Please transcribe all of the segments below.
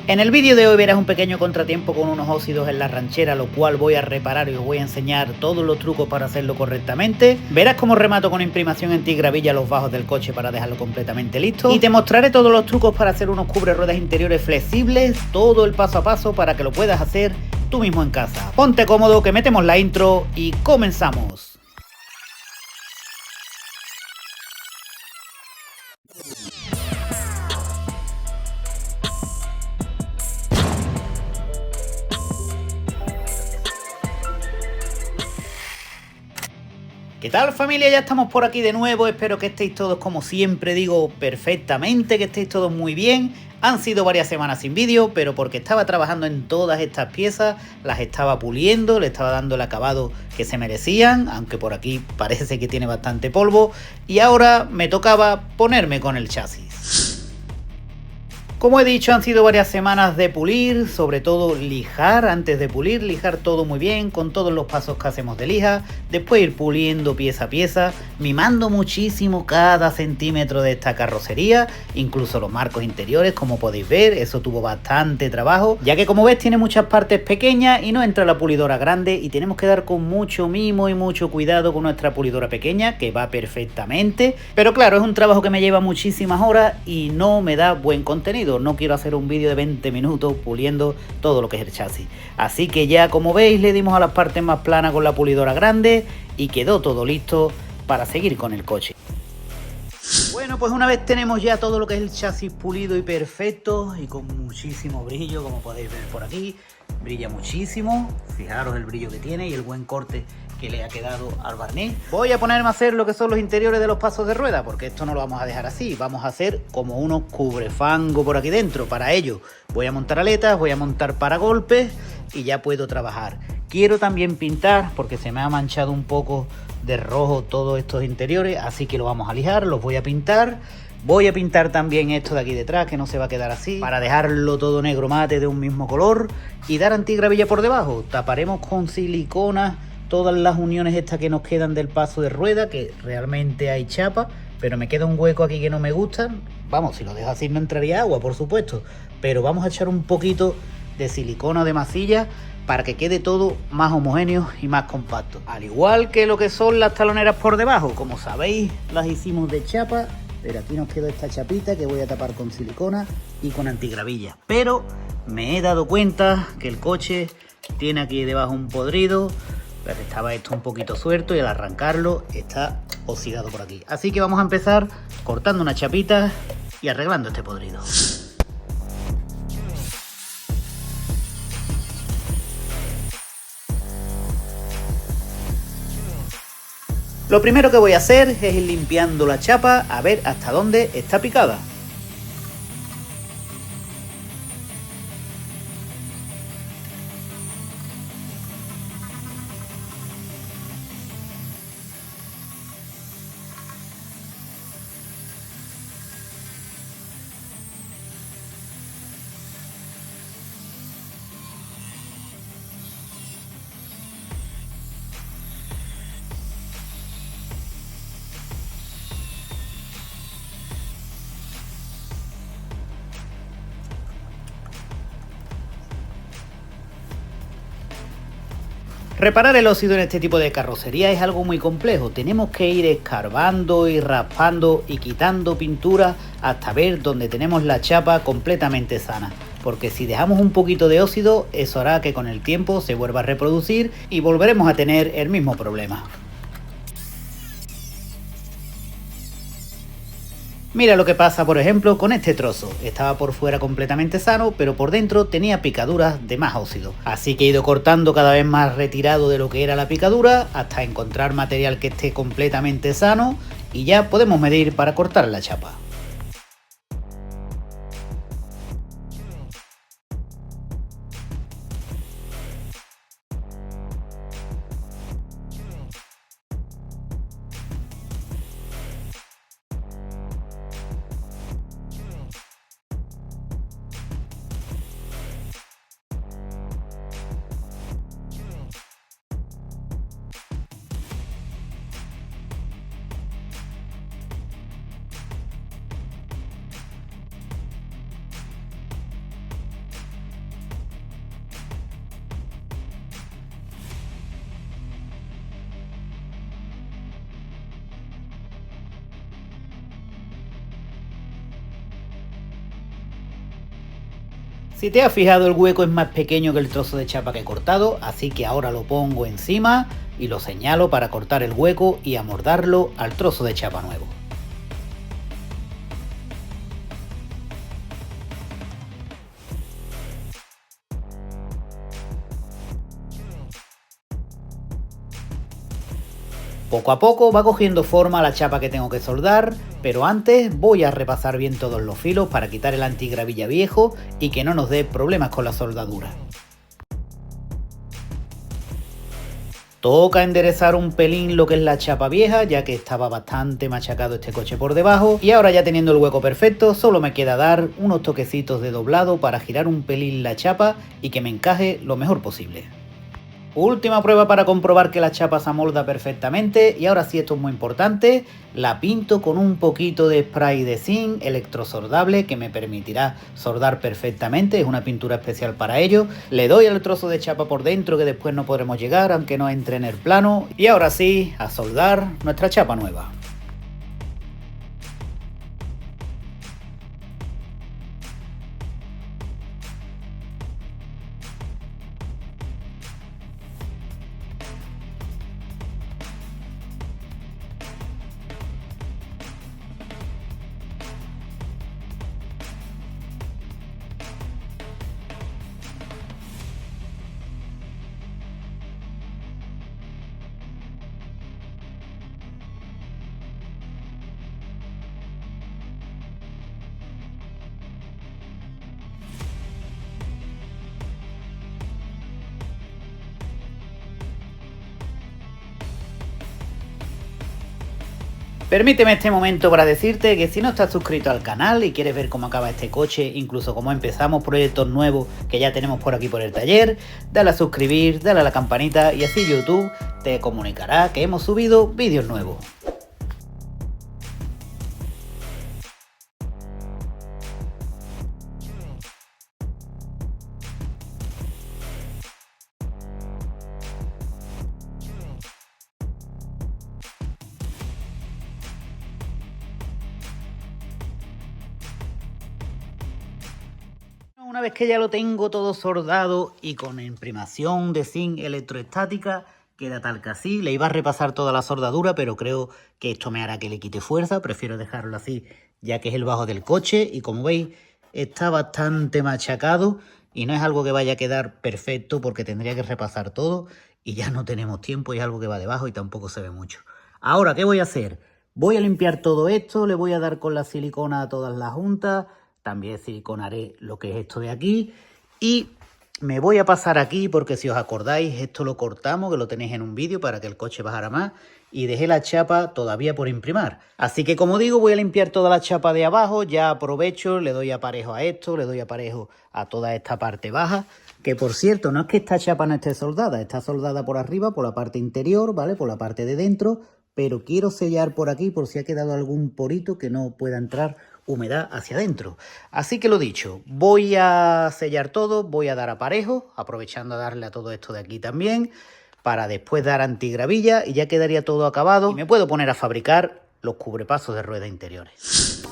En el vídeo de hoy verás un pequeño contratiempo con unos óxidos en la ranchera, lo cual voy a reparar y os voy a enseñar todos los trucos para hacerlo correctamente. Verás cómo remato con imprimación antigravilla los bajos del coche para dejarlo completamente listo. Y te mostraré todos los trucos para hacer unos cubre ruedas interiores flexibles, todo el paso a paso para que lo puedas hacer tú mismo en casa. Ponte cómodo que metemos la intro y comenzamos. ¿Qué tal, familia? Ya estamos por aquí de nuevo, espero que estéis todos, como siempre digo, perfectamente, que estéis todos muy bien. Han sido varias semanas sin vídeo, pero porque estaba trabajando en todas estas piezas, las estaba puliendo, le estaba dando el acabado que se merecían, aunque por aquí parece que tiene bastante polvo, y ahora me tocaba ponerme con el chasis. Como he dicho, han sido varias semanas de pulir, sobre todo lijar antes de pulir, lijar todo muy bien, con todos los pasos que hacemos de lija, después ir puliendo pieza a pieza, mimando muchísimo cada centímetro de esta carrocería, incluso los marcos interiores, como podéis ver, eso tuvo bastante trabajo, ya que como ves tiene muchas partes pequeñas y no entra la pulidora grande y tenemos que dar con mucho mimo y mucho cuidado con nuestra pulidora pequeña, que va perfectamente, pero claro, es un trabajo que me lleva muchísimas horas y no me da buen contenido. No quiero hacer un vídeo de 20 minutos puliendo todo lo que es el chasis. Así que ya, como veis, le dimos a las partes más planas con la pulidora grande y quedó todo listo para seguir con el coche. Bueno, pues una vez tenemos ya todo lo que es el chasis pulido y perfecto y con muchísimo brillo, como podéis ver por aquí, brilla muchísimo. Fijaros el brillo que tiene y el buen corte que le ha quedado al barniz. Voy a ponerme a hacer lo que son los interiores de los pasos de rueda, porque esto no lo vamos a dejar así, vamos a hacer como unos cubrefango por aquí dentro. Para ello voy a montar aletas, voy a montar paragolpes y ya puedo trabajar. Quiero también pintar, porque se me ha manchado un poco de rojo todos estos interiores, así que lo vamos a lijar, los voy a pintar. Voy a pintar también esto de aquí detrás, que no se va a quedar así, para dejarlo todo negro mate de un mismo color y dar antigravilla por debajo. Taparemos con silicona todas las uniones estas que nos quedan del paso de rueda, que realmente hay chapa, pero me queda un hueco aquí que no me gusta. Vamos, si lo dejo así no entraría agua, por supuesto, pero vamos a echar un poquito de silicona o de masilla para que quede todo más homogéneo y más compacto. Al igual que lo que son las taloneras por debajo, como sabéis, las hicimos de chapa, pero aquí nos quedó esta chapita que voy a tapar con silicona y con antigravilla. Pero me he dado cuenta que el coche tiene aquí debajo un podrido. Estaba esto un poquito suelto y al arrancarlo está oxidado por aquí. Así que vamos a empezar cortando una chapita y arreglando este podrido. Lo primero que voy a hacer es ir limpiando la chapa a ver hasta dónde está picada. Reparar el óxido en este tipo de carrocería es algo muy complejo. Tenemos que ir escarbando y raspando y quitando pintura hasta ver donde tenemos la chapa completamente sana. Porque si dejamos un poquito de óxido, eso hará que con el tiempo se vuelva a reproducir y volveremos a tener el mismo problema. Mira lo que pasa, por ejemplo, con este trozo. Estaba por fuera completamente sano, pero por dentro tenía picaduras de más óxido. Así que he ido cortando cada vez más retirado de lo que era la picadura, hasta encontrar material que esté completamente sano y ya podemos medir para cortar la chapa. Si te has fijado, el hueco es más pequeño que el trozo de chapa que he cortado, así que ahora lo pongo encima y lo señalo para cortar el hueco y amoldarlo al trozo de chapa nuevo. Poco a poco va cogiendo forma la chapa que tengo que soldar, pero antes voy a repasar bien todos los filos para quitar el antigravilla viejo y que no nos dé problemas con la soldadura. Toca enderezar un pelín lo que es la chapa vieja, ya que estaba bastante machacado este coche por debajo, y ahora ya teniendo el hueco perfecto solo me queda dar unos toquecitos de doblado para girar un pelín la chapa y que me encaje lo mejor posible. Última prueba para comprobar que la chapa se amolda perfectamente, y ahora sí, esto es muy importante, la pinto con un poquito de spray de zinc electrosordable que me permitirá soldar perfectamente, es una pintura especial para ello. Le doy al trozo de chapa por dentro que después no podremos llegar aunque no entre en el plano, y ahora sí, a soldar nuestra chapa nueva. Permíteme este momento para decirte que si no estás suscrito al canal y quieres ver cómo acaba este coche, incluso cómo empezamos proyectos nuevos que ya tenemos por aquí por el taller, dale a suscribir, dale a la campanita y así YouTube te comunicará que hemos subido vídeos nuevos. Una vez que ya lo tengo todo soldado y con imprimación de zinc electroestática, queda tal que así. Le iba a repasar toda la soldadura, pero creo que esto me hará que le quite fuerza. Prefiero dejarlo así, ya que es el bajo del coche. Y como veis, está bastante machacado y no es algo que vaya a quedar perfecto porque tendría que repasar todo y ya no tenemos tiempo y es algo que va debajo y tampoco se ve mucho. Ahora, ¿qué voy a hacer? Voy a limpiar todo esto, le voy a dar con la silicona a todas las juntas. También siliconaré lo que es esto de aquí y me voy a pasar aquí porque si os acordáis esto lo cortamos, que lo tenéis en un vídeo para que el coche bajara más, y dejé la chapa todavía por imprimar. Así que como digo, voy a limpiar toda la chapa de abajo, ya aprovecho, le doy aparejo a esto, le doy aparejo a toda esta parte baja, que por cierto no es que esta chapa no esté soldada, está soldada por arriba, por la parte interior, ¿vale? Por la parte de dentro, pero quiero sellar por aquí por si ha quedado algún porito que no pueda entrar humedad hacia adentro. Así que lo dicho, voy a sellar todo, voy a dar aparejo, aprovechando a darle a todo esto de aquí también, para después dar antigravilla y ya quedaría todo acabado y me puedo poner a fabricar los cubrepasos de ruedas interiores.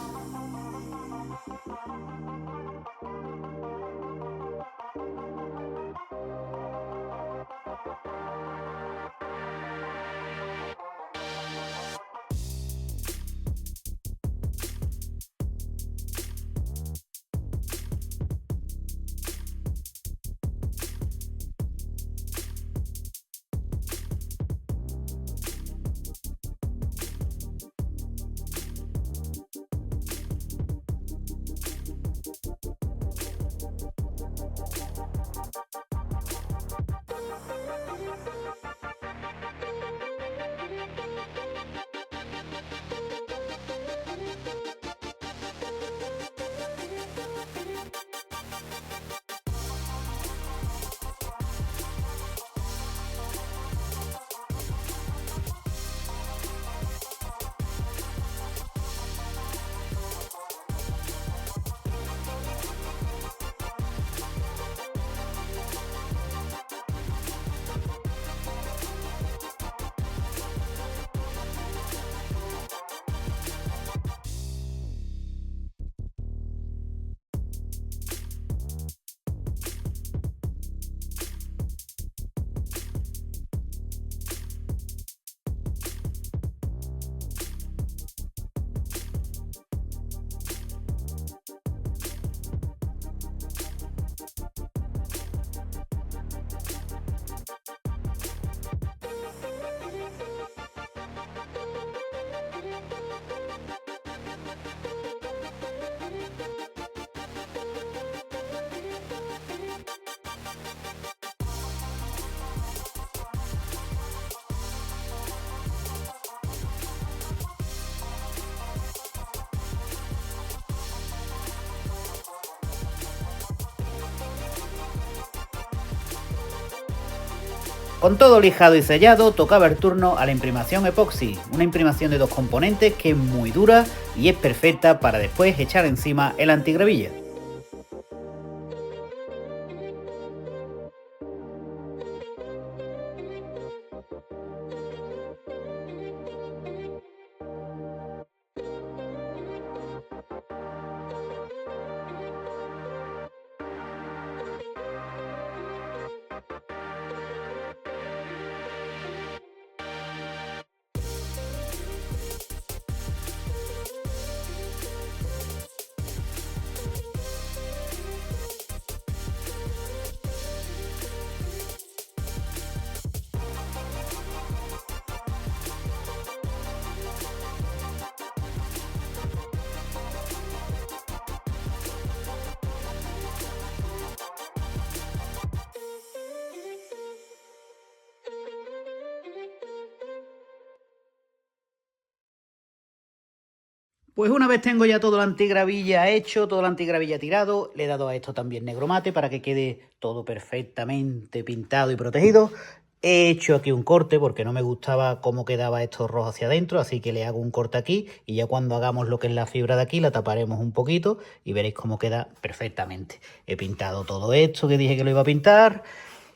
Con todo lijado y sellado, tocaba el turno a la imprimación epoxi, una imprimación de 2 componentes que es muy dura y es perfecta para después echar encima el antigravilla. Pues una vez tengo ya todo la antigravilla hecho, todo la antigravilla tirado, le he dado a esto también negro mate para que quede todo perfectamente pintado y protegido. He hecho aquí un corte porque no me gustaba cómo quedaba esto rojo hacia adentro, así que le hago un corte aquí y ya cuando hagamos lo que es la fibra de aquí la taparemos un poquito y veréis cómo queda perfectamente. He pintado todo esto que dije que lo iba a pintar.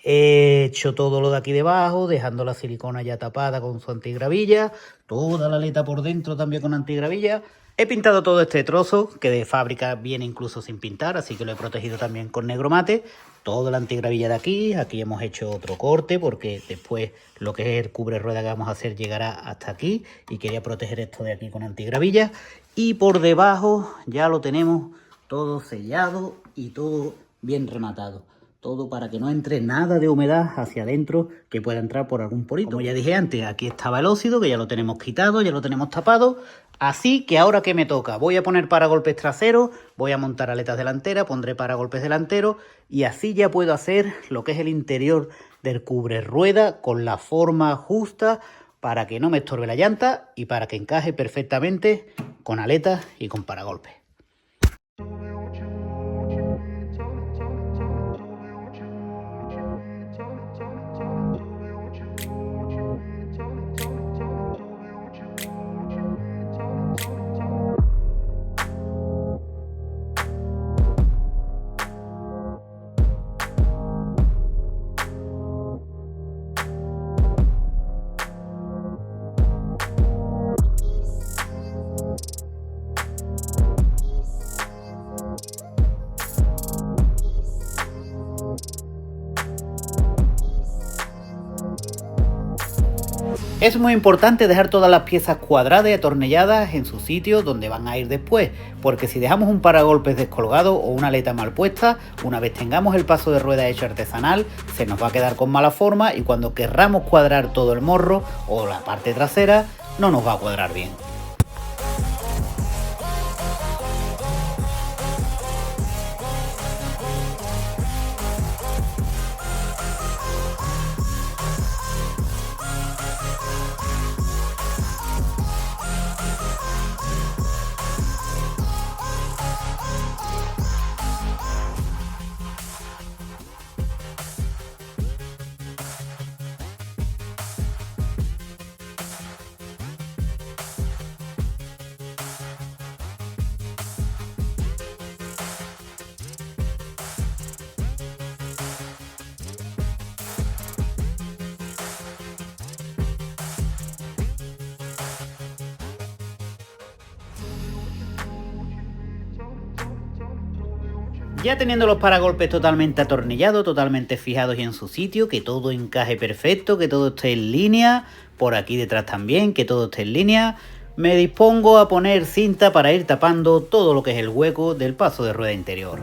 He hecho todo lo de aquí debajo, dejando la silicona ya tapada con su antigravilla, toda la aleta por dentro también con antigravilla. He pintado todo este trozo, que de fábrica viene incluso sin pintar, así que lo he protegido también con negro mate. Toda la antigravilla de aquí, aquí hemos hecho otro corte, porque después lo que es el cubre rueda que vamos a hacer llegará hasta aquí. Y quería proteger esto de aquí con antigravilla. Y por debajo ya lo tenemos todo sellado y todo bien rematado. Todo para que no entre nada de humedad hacia adentro que pueda entrar por algún porito. Como ya dije antes, aquí estaba el óxido, que ya lo tenemos quitado, ya lo tenemos tapado. Así que ahora que me toca, voy a poner paragolpes traseros, voy a montar aletas delanteras, pondré paragolpes delanteros y así ya puedo hacer lo que es el interior del cubre rueda con la forma justa para que no me estorbe la llanta y para que encaje perfectamente con aletas y con paragolpes. Es muy importante dejar todas las piezas cuadradas y atornilladas en su sitio donde van a ir después, porque si dejamos un paragolpes descolgado o una aleta mal puesta, una vez tengamos el paso de rueda hecho artesanal, se nos va a quedar con mala forma y cuando querramos cuadrar todo el morro o la parte trasera, no nos va a cuadrar bien. Ya teniendo los paragolpes totalmente atornillados, totalmente fijados y en su sitio, que todo encaje perfecto, que todo esté en línea, por aquí detrás también, que todo esté en línea, me dispongo a poner cinta para ir tapando todo lo que es el hueco del paso de rueda interior.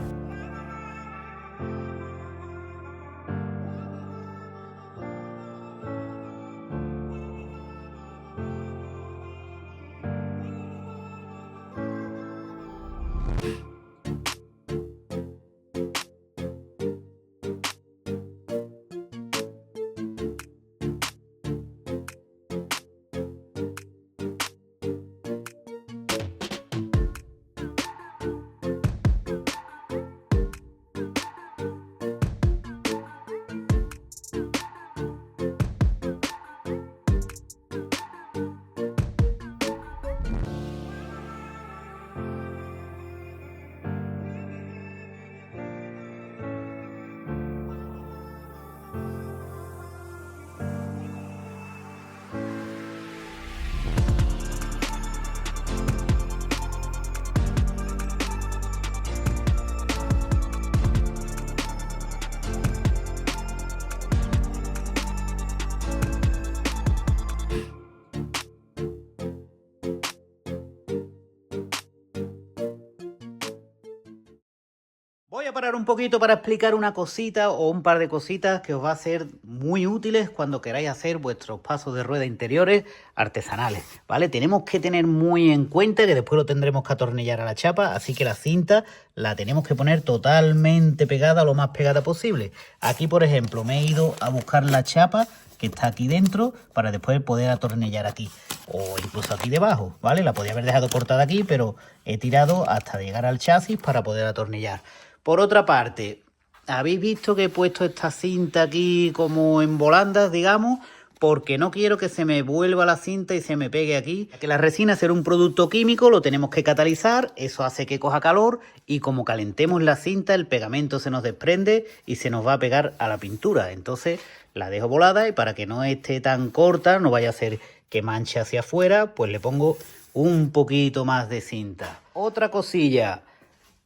Voy a parar un poquito para explicar una cosita o un par de cositas que os va a ser muy útiles cuando queráis hacer vuestros pasos de rueda interiores artesanales, ¿vale? Tenemos que tener muy en cuenta que después lo tendremos que atornillar a la chapa, así que la cinta la tenemos que poner totalmente pegada, lo más pegada posible. Aquí, por ejemplo, me he ido a buscar la chapa que está aquí dentro para después poder atornillar aquí o incluso aquí debajo, ¿vale? La podía haber dejado cortada aquí, pero he tirado hasta llegar al chasis para poder atornillar. Por otra parte, habéis visto que he puesto esta cinta aquí como en volandas, digamos, porque no quiero que se me vuelva la cinta y se me pegue aquí. Que la resina será un producto químico, lo tenemos que catalizar, eso hace que coja calor y como calentemos la cinta el pegamento se nos desprende y se nos va a pegar a la pintura. Entonces la dejo volada y para que no esté tan corta, no vaya a ser que manche hacia afuera, pues le pongo un poquito más de cinta. Otra cosilla.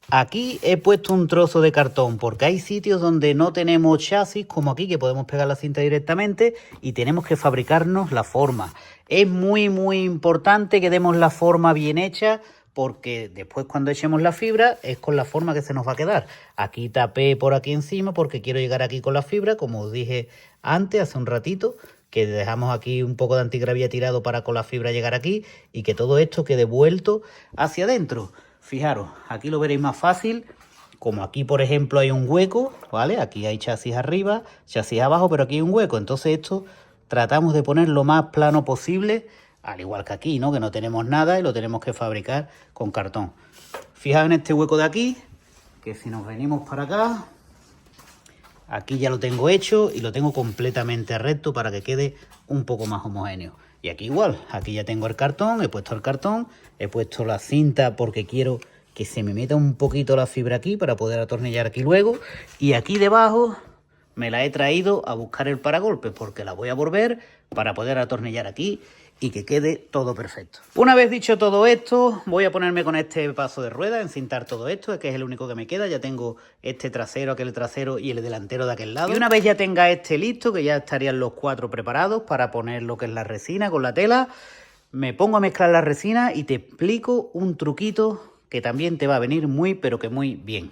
Aquí he puesto un trozo de cartón porque hay sitios donde no tenemos chasis como aquí que podemos pegar la cinta directamente y tenemos que fabricarnos la forma. Es muy importante que demos la forma bien hecha porque después cuando echemos la fibra es con la forma que se nos va a quedar. Aquí tapé por aquí encima porque quiero llegar aquí con la fibra, como os dije antes, hace un ratito, que dejamos aquí un poco de antigravía tirado para con la fibra llegar aquí y que todo esto quede vuelto hacia adentro. Fijaros, aquí lo veréis más fácil, como aquí por ejemplo hay un hueco, ¿vale? Aquí hay chasis arriba, chasis abajo, pero aquí hay un hueco. Entonces esto tratamos de poner lo más plano posible, al igual que aquí, ¿no? Que no tenemos nada y lo tenemos que fabricar con cartón. Fijaos en este hueco de aquí, que si nos venimos para acá, aquí ya lo tengo hecho y lo tengo completamente recto para que quede un poco más homogéneo. Y aquí igual, aquí ya tengo el cartón, he puesto la cinta porque quiero que se me meta un poquito la fibra aquí para poder atornillar aquí luego. Y aquí debajo me la he traído a buscar el paragolpes porque la voy a volver para poder atornillar aquí y que quede todo perfecto. Una vez dicho todo esto, voy a ponerme con este paso de rueda, encintar todo esto, que es el único que me queda. Ya tengo este trasero, aquel trasero y el delantero de aquel lado. Y una vez ya tenga este listo, que ya estarían los 4 preparados para poner lo que es la resina con la tela, me pongo a mezclar la resina y te explico un truquito que también te va a venir muy, pero que muy bien.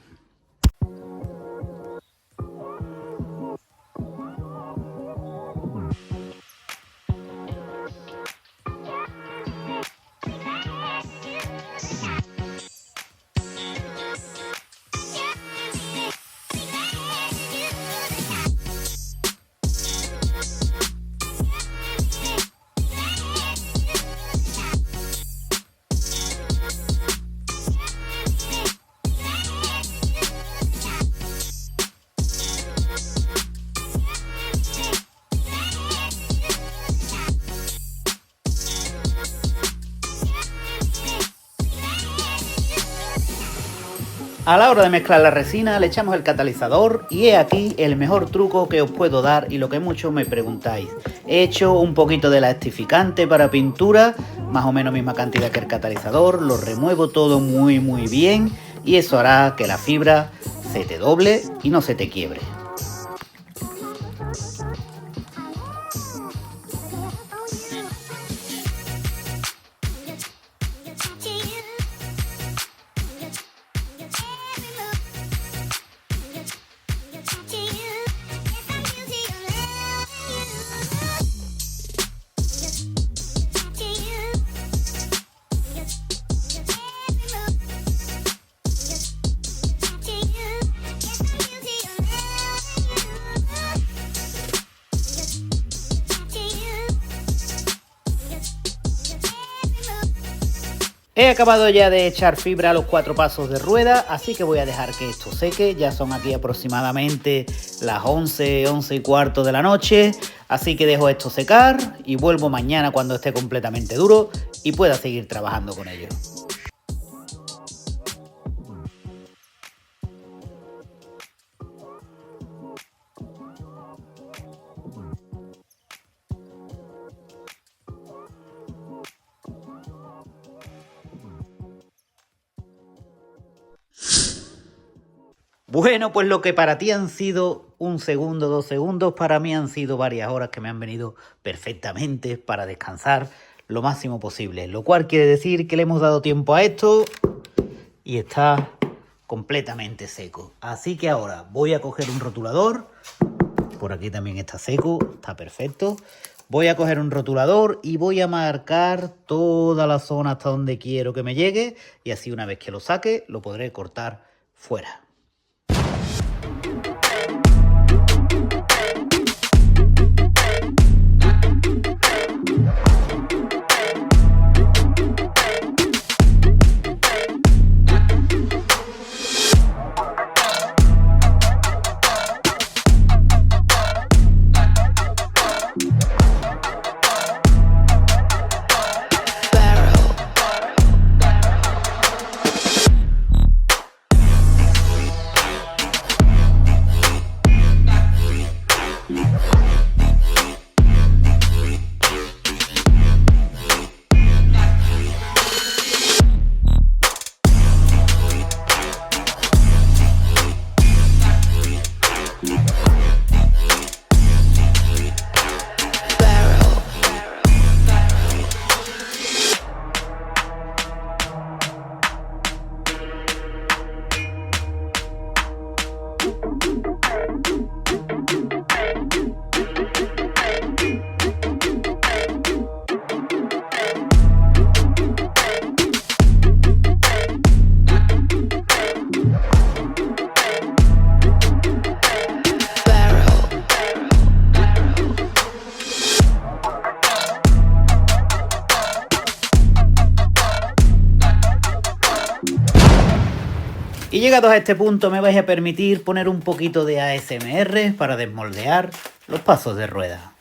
A la hora de mezclar la resina le echamos el catalizador y he aquí el mejor truco que os puedo dar y lo que muchos me preguntáis. He hecho un poquito de lastificante para pintura, más o menos misma cantidad que el catalizador, lo remuevo todo muy bien y eso hará que la fibra se te doble y no se te quiebre. He acabado ya de echar fibra a los 4 pasos de rueda, así que voy a dejar que esto seque. Ya son aquí aproximadamente las 11:15 de la noche, así que dejo esto secar y vuelvo mañana cuando esté completamente duro y pueda seguir trabajando con ello. Bueno, pues lo que para ti han sido 1 segundo, 2 segundos, para mí han sido varias horas que me han venido perfectamente para descansar lo máximo posible. Lo cual quiere decir que le hemos dado tiempo a esto y está completamente seco. Así que ahora voy a coger un rotulador. Por aquí también está seco, está perfecto. Voy a coger un rotulador y voy a marcar toda la zona hasta donde quiero que me llegue. Y así una vez que lo saque, lo podré cortar fuera. Y llegados a este punto me vais a permitir poner un poquito de ASMR para desmoldear los pasos de rueda.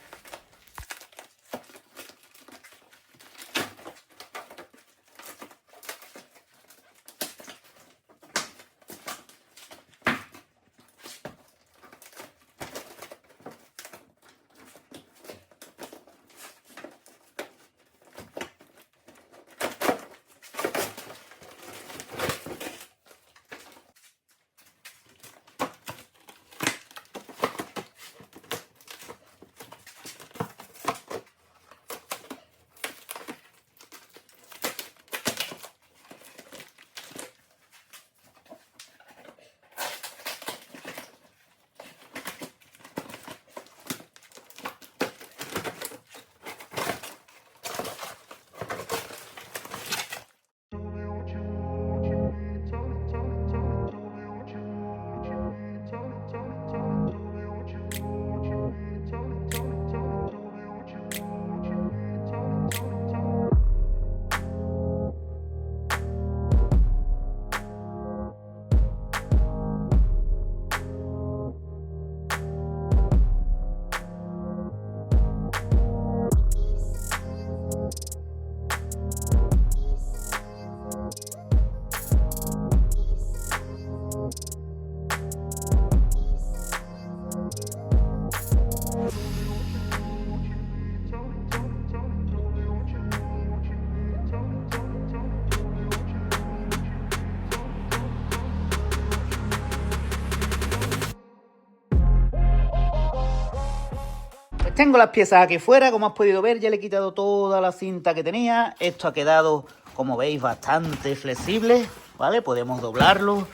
Tengo las piezas aquí fuera, como has podido ver, ya le he quitado toda la cinta que tenía. Esto ha quedado, como veis, bastante flexible, ¿vale? Podemos doblarlo,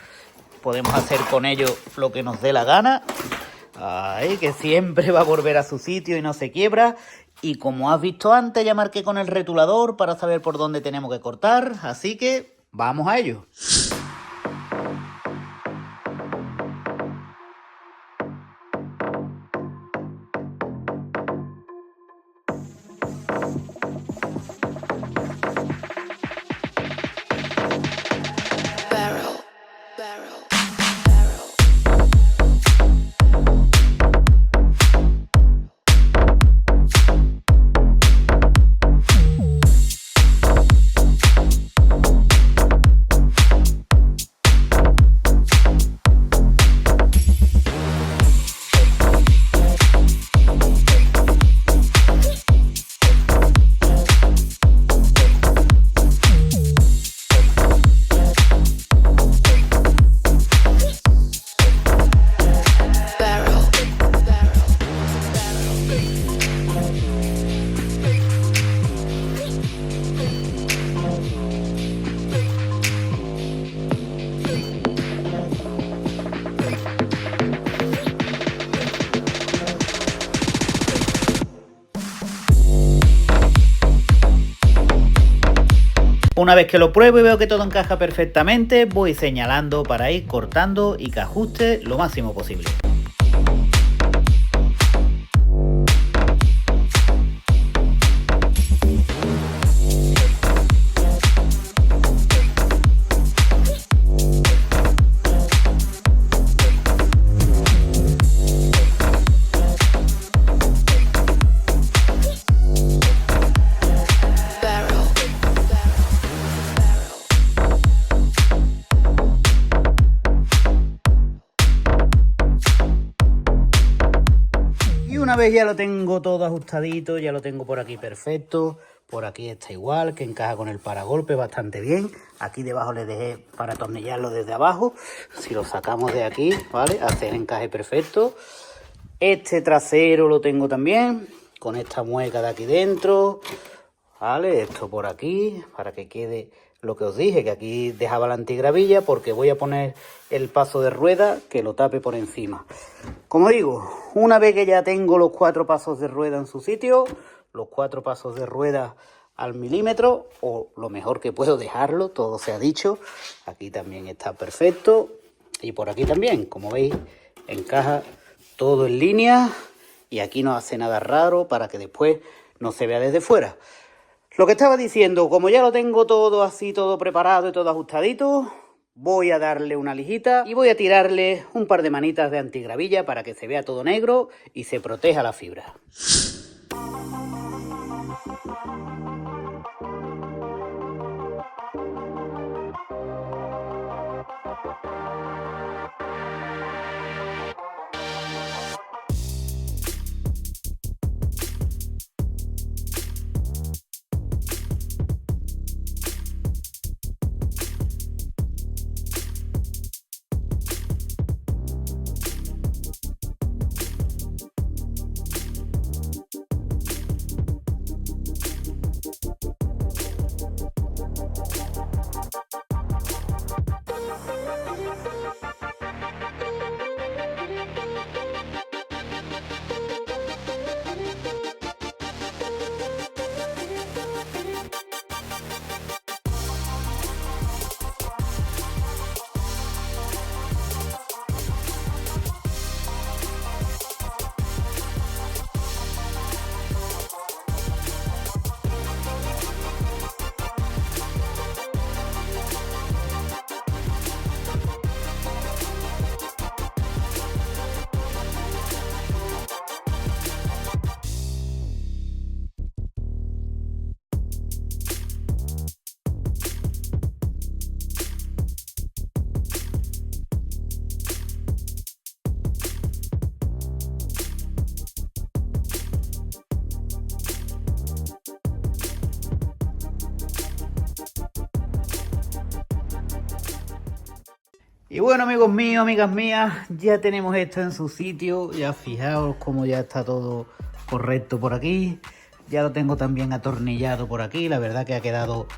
podemos hacer con ello lo que nos dé la gana. Ahí, que siempre va a volver a su sitio y no se quiebra. Y como has visto antes, ya marqué con el rotulador para saber por dónde tenemos que cortar. Así que vamos a ello. Una vez que lo pruebo y veo que todo encaja perfectamente, voy señalando para ir cortando y que ajuste lo máximo posible. Una vez ya lo tengo todo ajustadito, ya lo tengo por aquí perfecto, por aquí está igual, que encaja con el paragolpe bastante bien. Aquí debajo le dejé para atornillarlo desde abajo. Si lo sacamos de aquí, ¿vale? Hace el encaje perfecto. Este trasero lo tengo también, con esta mueca de aquí dentro, ¿vale? Esto por aquí, para que quede lo que os dije, que aquí dejaba la antigravilla, porque voy a poner el paso de rueda que lo tape por encima. Como digo, una vez que ya tengo los 4 pasos de rueda en su sitio, los 4 pasos de rueda al milímetro, o lo mejor que puedo dejarlo, todo se ha dicho. Aquí también está perfecto, y por aquí también, como veis, encaja todo en línea, y aquí no hace nada raro para que después no se vea desde fuera. Lo que estaba diciendo, como ya lo tengo todo así, todo preparado y todo ajustadito, voy a darle una lijita y voy a tirarle un par de manitas de antigravilla para que se vea todo negro y se proteja la fibra. Y bueno, amigos míos, amigas mías, ya tenemos esto en su sitio. Ya fijaos cómo ya está todo correcto por aquí. Ya lo tengo también atornillado por aquí. La verdad que ha quedado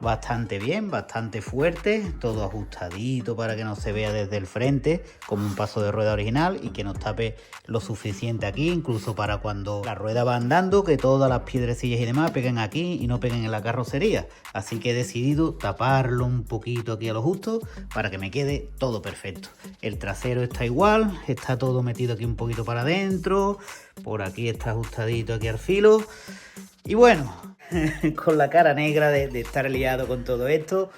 bastante bien, bastante fuerte, todo ajustadito para que no se vea desde el frente como un paso de rueda original y que nos tape lo suficiente aquí, incluso para cuando la rueda va andando, que todas las piedrecillas y demás peguen aquí y no peguen en la carrocería. Así que he decidido taparlo un poquito aquí a lo justo para que me quede todo perfecto. El trasero está igual, está todo metido aquí un poquito para adentro, por aquí está ajustadito aquí al filo. Y bueno, con la cara negra de estar liado con todo esto,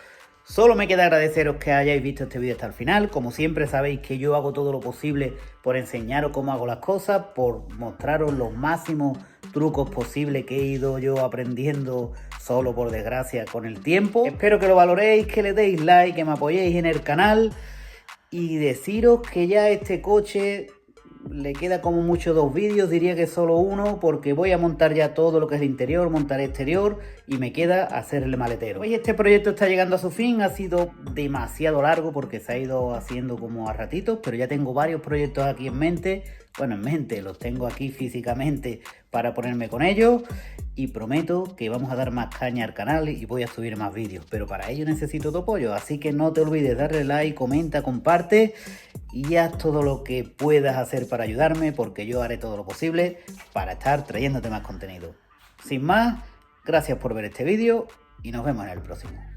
solo me queda agradeceros que hayáis visto este vídeo hasta el final. Como siempre sabéis que yo hago todo lo posible por enseñaros cómo hago las cosas, por mostraros los máximos trucos posibles que he ido yo aprendiendo solo, por desgracia, con el tiempo. Espero que lo valoréis, que le deis like, que me apoyéis en el canal y deciros que ya este coche le queda como mucho 2 vídeos, diría que solo uno, porque voy a montar ya todo lo que es el interior, montar exterior y me queda hacerle maletero. Hoy este proyecto está llegando a su fin, ha sido demasiado largo porque se ha ido haciendo como a ratitos, pero ya tengo varios proyectos aquí en mente. Bueno, en mente, los tengo aquí físicamente para ponerme con ellos y prometo que vamos a dar más caña al canal y voy a subir más vídeos, pero para ello necesito tu apoyo, así que no te olvides darle like, comenta, comparte y haz todo lo que puedas hacer para ayudarme, porque yo haré todo lo posible para estar trayéndote más contenido. Sin más, gracias por ver este vídeo y nos vemos en el próximo.